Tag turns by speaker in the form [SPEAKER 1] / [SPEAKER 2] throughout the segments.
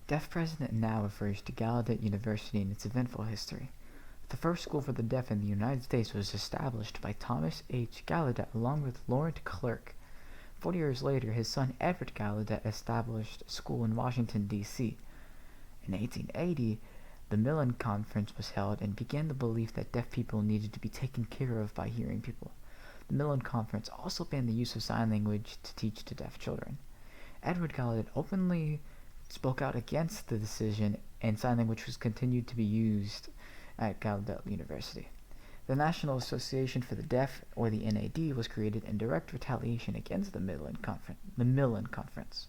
[SPEAKER 1] Deaf President now refers to Gallaudet University in its eventful history. The first school for the deaf in the United States was established by Thomas H. Gallaudet along with Laurent Clerc. 40 years later, his son Edward Gallaudet established a school in Washington, D.C. In 1880, the Millen Conference was held and began the belief that deaf people needed to be taken care of by hearing people. The Millen Conference also banned the use of sign language to teach to deaf children. Edward Gallaudet openly spoke out against the decision, and sign language was continued to be used at Gallaudet University. The National Association for the Deaf, or the NAD, was created in direct retaliation against the Millen Conference.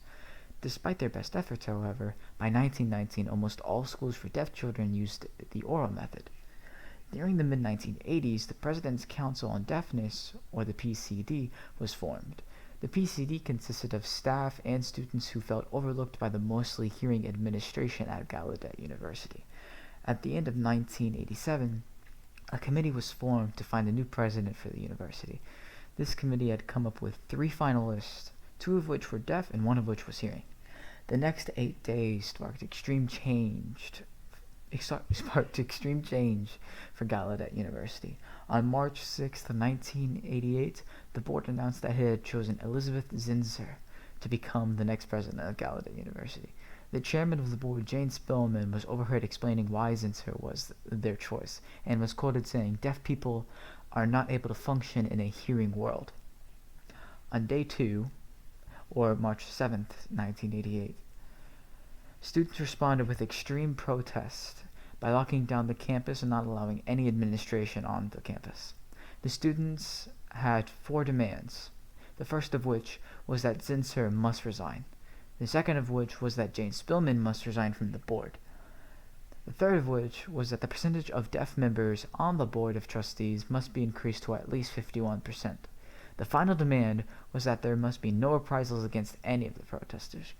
[SPEAKER 1] Despite their best efforts, however, by 1919 almost all schools for deaf children used the oral method. During the mid-1980s, the President's Council on Deafness, or the PCD, was formed. The PCD consisted of staff and students who felt overlooked by the mostly hearing administration at Gallaudet University. At the end of 1987, a committee was formed to find a new president for the university. This committee had come up with 3 finalists, 2 of which were deaf and 1 of which was hearing. The next 8 days sparked extreme change for Gallaudet University. On March 6, 1988, the board announced that it had chosen Elizabeth Zinser to become the next president of Gallaudet University. The chairman of the board, Jane Spillman, was overheard explaining why Zinser was their choice, and was quoted saying, "Deaf people are not able to function in a hearing world." On day 2, or March 7, 1988, students responded with extreme protest by locking down the campus and not allowing any administration on the campus. The students had 4 demands, the first of which was that Zinser must resign, the second of which was that Jane Spillman must resign from the board, the third of which was that the percentage of deaf members on the board of trustees must be increased to at least 51%. The final demand was that there must be no reprisals against any of the protesters.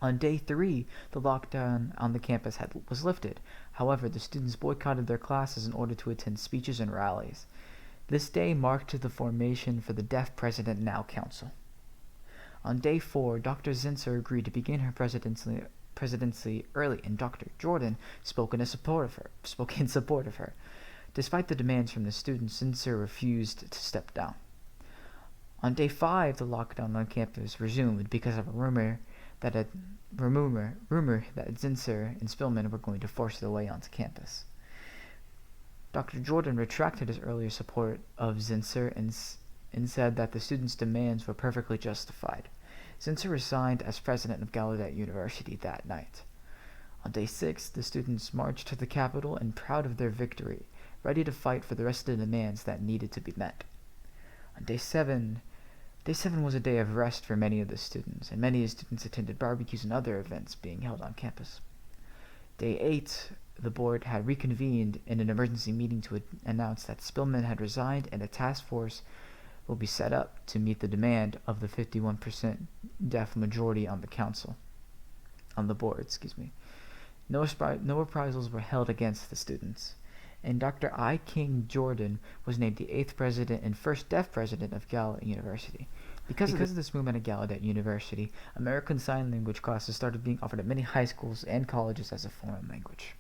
[SPEAKER 1] On day 3, the lockdown on the campus was lifted. However, the students boycotted their classes in order to attend speeches and rallies. This day marked the formation for the Deaf President Now Council. On day 4, Dr. Zinser agreed to begin her presidency early, and Dr. Jordan spoke in support of her. Despite the demands from the students, Zinser refused to step down. On day 5, the lockdown on campus resumed because of a rumor that Zinser and Spillman were going to force their way onto campus. Dr. Jordan retracted his earlier support of Zinser and said that the students' demands were perfectly justified. Zinser resigned as president of Gallaudet University that night. On day 6, the students marched to the Capitol and proud of their victory, ready to fight for the rest of the demands that needed to be met. On Day 7 was a day of rest for many of the students, and many of the students attended barbecues and other events being held on campus. Day 8, the board had reconvened in an emergency meeting to announce that Spillman had resigned and a task force will be set up to meet the demand of the 51% deaf majority on the board. No reprisals were held against the students, and Dr. I. King Jordan was named the 8th president and first deaf president of Gallaudet University. Because of this movement at Gallaudet University, American Sign Language classes started being offered at many high schools and colleges as a foreign language.